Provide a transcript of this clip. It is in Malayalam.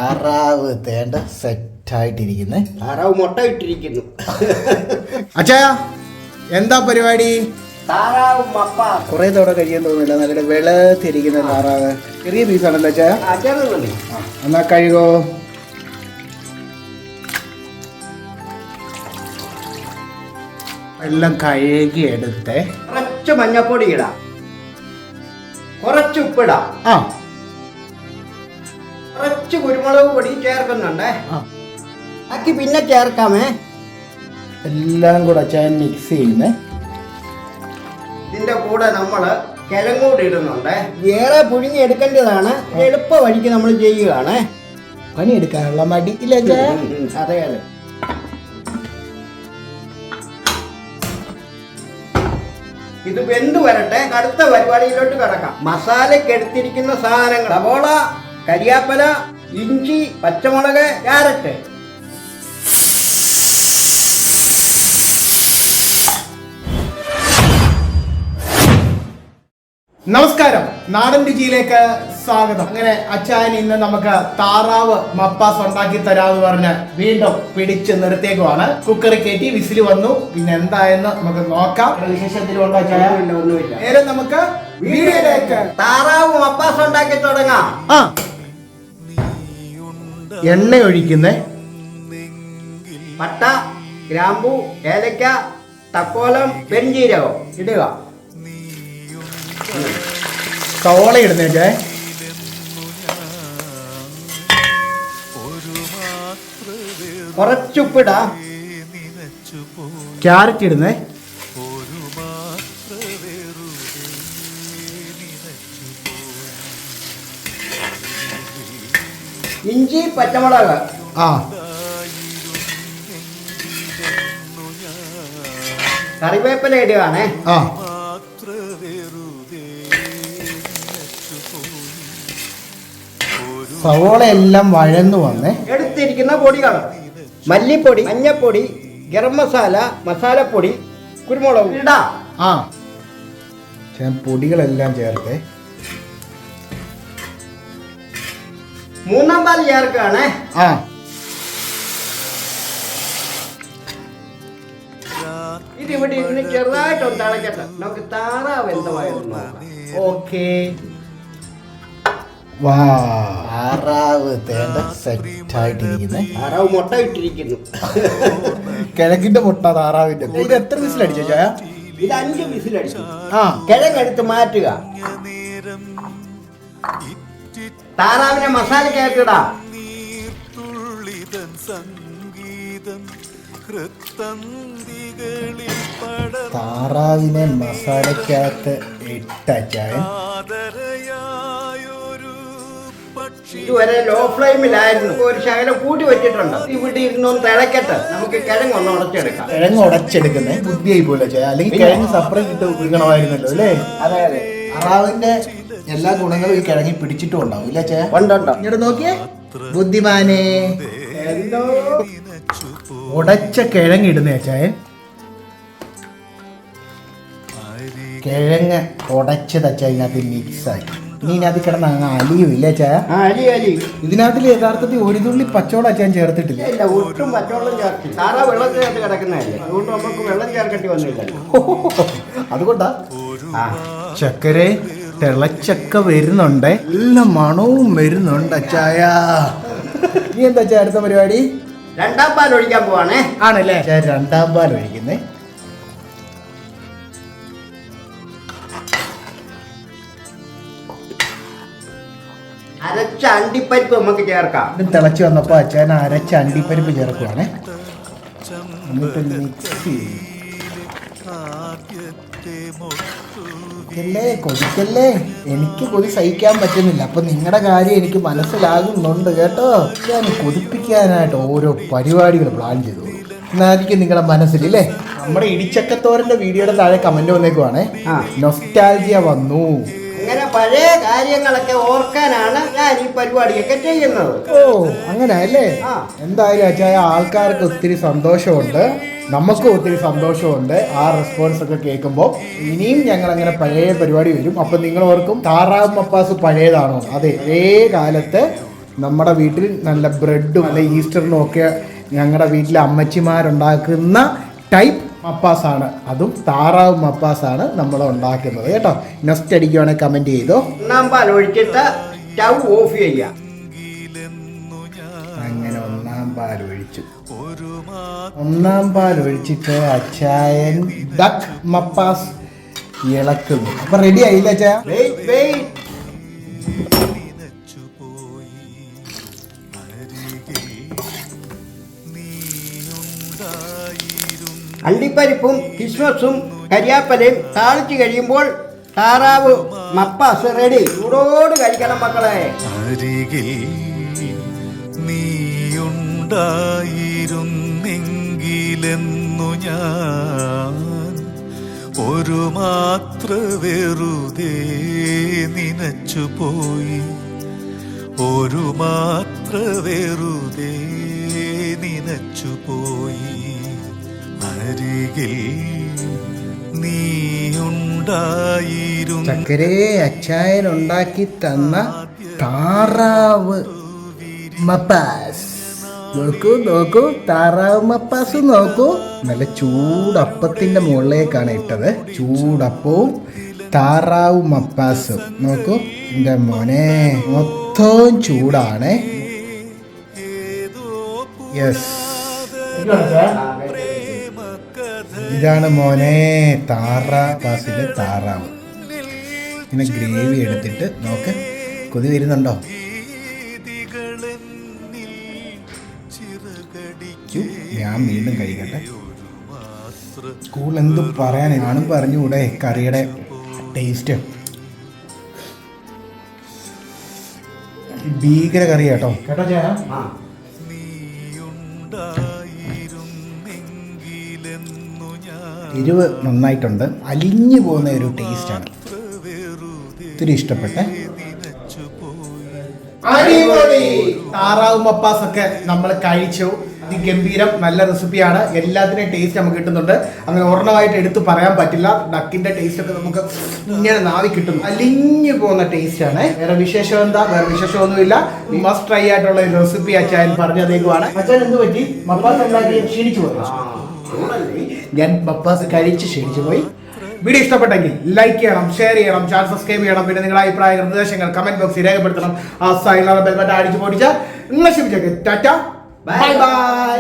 താറാവ് തേണ്ട സെറ്റായിട്ടിരിക്കുന്നേ. താറാവ് മുട്ട ഇട്ടിരിക്കുന്നു. അച്ഛാ എന്താ പരിപാടി? താറാവ് മപ്പ കുറെ തവണ കഴിയാൻ തോന്നുന്നില്ല. നല്ല വെളുത്തിരിക്കുന്ന താറാവ്. ചെറിയ പീസാണല്ലോ അച്ഛാ. എന്നാ കഴുകോ. എല്ലാം കഴുകി എടുത്തേ. കുറച്ച് മഞ്ഞപ്പൊടി ഇടാം, കുറച്ച് ഉപ്പിടാം, കുറച്ച് കുരുമുളക് പൊടി ചേർക്കുന്നുണ്ടേ. ബാക്കി പിന്നെ ചേർക്കാമേ. എല്ലാം കൂടെ അച്ഛൻ മിക്സ് ചെയ്യുന്നേ. ഇതിന്റെ കൂടെ നമ്മള് കിഴങ്ങൂടി ഇടുന്നുണ്ട്. ഏറെ പുഴുങ്ങി എടുക്കേണ്ടതാണ്. എളുപ്പ വഴിക്ക് നമ്മൾ ചെയ്യുകയാണ്. പണിയെടുക്കാനുള്ള മടി ഇല്ല. അതെ അതെ. ഇത് വെന്ത് വരട്ടെ. അടുത്ത പരിപാടിയിലോട്ട് കിടക്കാം. മസാലയ്ക്ക് എടുത്തിരിക്കുന്ന സാധനങ്ങൾ: സവോള, കരിയാപ്പല, ഇഞ്ചി, പച്ചമുളക്, ക്യാരറ്റ്. നമസ്കാരം, നാടൻ രുചിയിലേക്ക് സ്വാഗതം. അങ്ങനെ അച്ചായൻ ഇന്ന് നമുക്ക് താറാവ് മപ്പാസ് ഉണ്ടാക്കി തരാന്ന് പറഞ്ഞ് വീണ്ടും പിടിച്ച് നിർത്തിയേക്കുവാണ്. കുക്കറി കയറ്റി വിസിൽ വന്നു. പിന്നെ എന്തായെന്ന് നമുക്ക് നോക്കാം. വിശേഷത്തിലുണ്ടോ അച്ചായ? ഒന്നുമില്ല. നേരെ നമുക്ക് വീഡിയോയിലേക്ക്. താറാവ് മപ്പാസ് ഉണ്ടാക്കി തുടങ്ങാം. എണ്ണ ഒഴിക്കുന്നേ. പട്ട, ഗ്രാമ്പു, ഏലക്ക, തക്കോലം, പെരുംജീരകം ഇടുക. സവോള ഇടുന്നേ. കുറച്ചുപ്പിടാം. ക്യാരറ്റ് ഇടുന്നേ. ഇഞ്ചി, പച്ചമുളക്. കറിവേപ്പില ഇടുകയാണേ. സവോള എല്ലാം വഴന്നു വന്നേ. എടുത്തിരിക്കുന്ന പൊടികൾ: മല്ലിപ്പൊടി, മഞ്ഞപ്പൊടി, ഗരം മസാല, മസാലപ്പൊടി, കുരുമുളക് ഇടാം. പൊടികളെല്ലാം ചേർത്തേ. മൂന്നാം പാൽ ചേർക്കുകയാണേ. ഇതിവിടെ ഇരുന്ന് ചെറുതായിട്ടൊന്ന് തിളക്കട്ടെ. നമുക്ക് താറാവ് എന്തായിരുന്നു. ഓക്കേ. താറാവ് തേണ്ട സെറ്റായിട്ടിരിക്കുന്നേ. താറാവ് മുട്ട ഇട്ടിരിക്കുന്നു. കിഴക്കിന്റെ മുട്ട താറാവിന്റെ. ഇത് എത്ര വിസിലടിച്ച ചായ? ഇത് 5 വിസിലടിച്ചു. കിഴങ്ങെടുത്ത് മാറ്റുക. താറാവിനെ മസാല ചേർത്തിടാം. താറാവിനെ മസാലക്കകത്ത് ഇട്ട ചായ. ഇതുവരെ ലോ ഫ്ലെയിമിലായിരുന്നു. ഒരു ശകലം കൂട്ടി വെച്ചിട്ടുണ്ട്. ഇവിടെ ഇരുന്നൊന്ന് തിളക്കട്ടെ. നമുക്ക് കിഴങ്ങ് ഒന്ന് ഉടച്ചെടുക്കാം. കിഴങ്ങ് ഉടച്ചെടുക്കുന്നേ ബുദ്ധിയായി പോലെ ചായ. അല്ലെങ്കിൽ കിഴങ്ങ് സെപ്പറേറ്റ് ഇട്ട് വിൽക്കണമായിരുന്നല്ലോ അല്ലേ? അതെ അതെ. താറാവിന്റെ എല്ലാ ഗുണങ്ങളും ഈ കിഴങ്ങി പിടിച്ചിട്ടും ഉണ്ടാവും ഇല്ല ചായ? ഉണ്ടോ? ഇങ്ങോട്ട് നോക്കിയേ ബുദ്ധിമാനെ. എന്തോ ഉടച്ച കിഴങ്ങിടുന്നേ ചായൻ. കിഴങ്ങ് ഉടച്ചത് അതിനകത്ത് മിക്സായി. ഇനി ഇതിനകത്ത് കിടന്ന് അങ്ങ് അലിയും ഇല്ല ചായ? ഇതിനകത്തിൽ യഥാർത്ഥത്തിൽ ഒരു തുള്ളി പച്ചവെള്ളം അച്ചാൻ ചേർത്തിട്ടില്ല. ഇല്ല, ഒട്ടും പച്ചവെള്ളം ചേർത്തി. താറാ വെള്ളത്തിനകത്ത് കിടക്കുന്നതല്ലേ, അതുകൊണ്ട് നമുക്ക് വെള്ളം ചേർക്കേണ്ടി വന്നില്ലല്ലോ. അതുകൊണ്ടാ. ചക്കര തിളച്ചക്ക വരുന്നുണ്ട്. എല്ലാ മണവും വരുന്നുണ്ട് അച്ചായ. നീ എന്താ ചായ അടുത്ത പരിപാടി? രണ്ടാം പാൽ ഒഴിക്കാൻ പോവാണേ. ആണല്ലേ? രണ്ടാം പാൽ ഒഴിക്കുന്നേ. അരച്ച അണ്ടിപ്പരിപ്പ് നമുക്ക് ചേർക്കാം. തിളച്ച് വന്നപ്പോ അച്ഛൻ അരച്ച അണ്ടിപ്പരിപ്പ് ചേർക്കുവാണേ. എന്നിട്ട് മിക്സ് ചെയ്യല്ലേ. കൊതിക്കല്ലേ. എനിക്ക് കൊതി സഹിക്കാൻ പറ്റുന്നില്ല. അപ്പൊ നിങ്ങളുടെ കാര്യം എനിക്ക് മനസ്സിലാകുന്നുണ്ട് കേട്ടോ. ഞാൻ കൊതിപ്പിക്കാനായിട്ട് ഓരോ പരിപാടികൾ പ്ലാൻ ചെയ്തു എന്നായിരിക്കും നിങ്ങളുടെ മനസ്സിലല്ലേ. നമ്മുടെ ഇടിച്ചക്കത്തോരന്റെ വീഡിയോയുടെ താഴെ കമന്റ് വന്നേക്കുവാണേ. നൊസ്റ്റാൾജിയ വന്നു. അങ്ങനെ പഴയ കാര്യങ്ങളൊക്കെ ഓർക്കാനാണ് ഞാൻ ഈ പരിപാടിയൊക്കെ ചെയ്യുന്നത്. ഓ അങ്ങനെ അല്ലേ? എന്തായാലും അച്ചായ ആൾക്കാർക്ക് ഒത്തിരി സന്തോഷമുണ്ട്, നമുക്കും ഒത്തിരി സന്തോഷമുണ്ട് ആ റെസ്പോൺസ് ഒക്കെ കേൾക്കുമ്പോൾ. ഇനിയും ഞങ്ങൾ അങ്ങനെ പഴയ പരിപാടി വരും. അപ്പം നിങ്ങൾ ഓർക്കും താറാവ് മപ്പാസ് പഴയതാണോ? അതെ, പഴയ കാലത്ത് നമ്മുടെ വീട്ടിൽ നല്ല ബ്രെഡും നല്ല ഈസ്റ്ററിനും ഒക്കെ ഞങ്ങളുടെ വീട്ടിലെ അമ്മച്ചിമാരുണ്ടാക്കുന്ന ടൈപ്പ് മപ്പാസാണ്. അതും താറാവ് മപ്പാസാണ് നമ്മൾ ഉണ്ടാക്കുന്നത് കേട്ടോ. നെക്സ്റ്റ് അടിക്കുവാണെങ്കിൽ കമൻറ്റ് ചെയ്തോ. ഒന്നാം പാൽ ഒഴിച്ചിട്ട് സ്റ്റൗ ഓഫ് ചെയ്യാം. അങ്ങനെ ഒന്നാം പാൽ ഒഴിച്ചിട്ട് അച്ചായൻ ഡക്ക് മപ്പാസ് ഇളക്കുന്നു. അപ്പൊ റെഡി ആയില്ല അച്ചായ? അണ്ടിപ്പരിപ്പും കിസ്മസും കരിയാപ്പലയും താളിച്ച് കഴിയുമ്പോൾ താറാവ് മപ്പാസ് റെഡി. ചൂടോട് കഴിക്കണം മക്കളെ. നീയുണ്ടായിരുന്നെങ്കിലെന്നു ഞാൻ ഒരു മാത്ര വെറുതെ നനച്ചുപോയി. ഒരു മാത്ര വെറുതെ നനച്ചുപോയി. അരികിൽ നീയുണ്ടായിരുന്നു. ചക്കരേ, അച്ചായൻ ഉണ്ടാക്കി തന്ന താറാവ് മപ്പാസ് നോക്കൂ താറാവ് മപ്പാസ് നോക്കൂ. നല്ല ചൂടപ്പത്തിന്റെ മുകളിലേക്കാണ് ഇട്ടത്. ചൂടപ്പവും താറാവ് മപ്പാസും നോക്കൂ. എൻ്റെ മോനെ മൊത്തം ചൂടാണ്. യെസ്, ഇതാണ് മോനെ താറാപ്പാസിലെ താറാവ്. ഇങ്ങനെ ഗ്രേവി എടുത്തിട്ട് നോക്ക്. കൊതി വരുന്നുണ്ടോ? ഞാൻ വീണ്ടും കഴിക്കട്ടെ. സ്കൂളിൽ എന്തും പറയാൻ ഞാനും പറഞ്ഞുകൂടെ കറിയുടെ ടേസ്റ്റ്. ഭീകര കറി കേട്ടോ ചേട്ടാ. എരിവ് നന്നായിട്ടുണ്ട്. അലിഞ്ഞു പോകുന്ന ഒരു ടേസ്റ്റാണ്. ഒത്തിരി ഇഷ്ടപ്പെട്ടെ. അടിപൊളി താറാവ് മപ്പാസ് ഒക്കെ നമ്മൾ കഴിച്ചു. ഗംഭീരം, നല്ല റെസിപ്പിയാണ്. എല്ലാത്തിൻ്റെയും ടേസ്റ്റ് നമുക്ക് കിട്ടുന്നുണ്ട്. അങ്ങനെ ഒരെണ്ണമായിട്ട് എടുത്ത് പറയാൻ പറ്റില്ല. ഡക്കിന്റെ ടേസ്റ്റ് ഒക്കെ നമുക്ക് ഇങ്ങനെ നാവി കിട്ടും. അലിഞ്ഞു പോകുന്ന ടേസ്റ്റ് ആണ്. വേറെ വിശേഷം എന്താ? വേറെ വിശേഷമൊന്നുമില്ല. മസ്റ്റ് ട്രൈ ആയിട്ടുള്ള ഒരു റെസിപ്പി അച്ചായൻ പറഞ്ഞതേക്കുവാണ്. അച്ചായൻ എന്ത് പറ്റി? മപ്പാസ് ഉണ്ടാക്കി ക്ഷീണിച്ചു പോയി. ഞാൻ മപ്പാസ് കഴിച്ച് ക്ഷീണിച്ചു പോയി. വീഡിയോ ഇഷ്ടപ്പെട്ടെങ്കിൽ ലൈക്ക് ചെയ്യണം, ഷെയർ ചെയ്യണം, ചാനൽ സബ്സ്ക്രൈബ് ചെയ്യണം. പിന്നെ നിങ്ങളുടെ അഭിപ്രായങ്ങൾ, നിർദ്ദേശങ്ങൾ കമന്റ് ബോക്സിൽ രേഖപ്പെടുത്തണം. ആ സൈഡിലുള്ള ബെൽ ബട്ടൺ അടിച്ചു പൊടിച്ച ടാറ്റ, ബൈ ബൈ.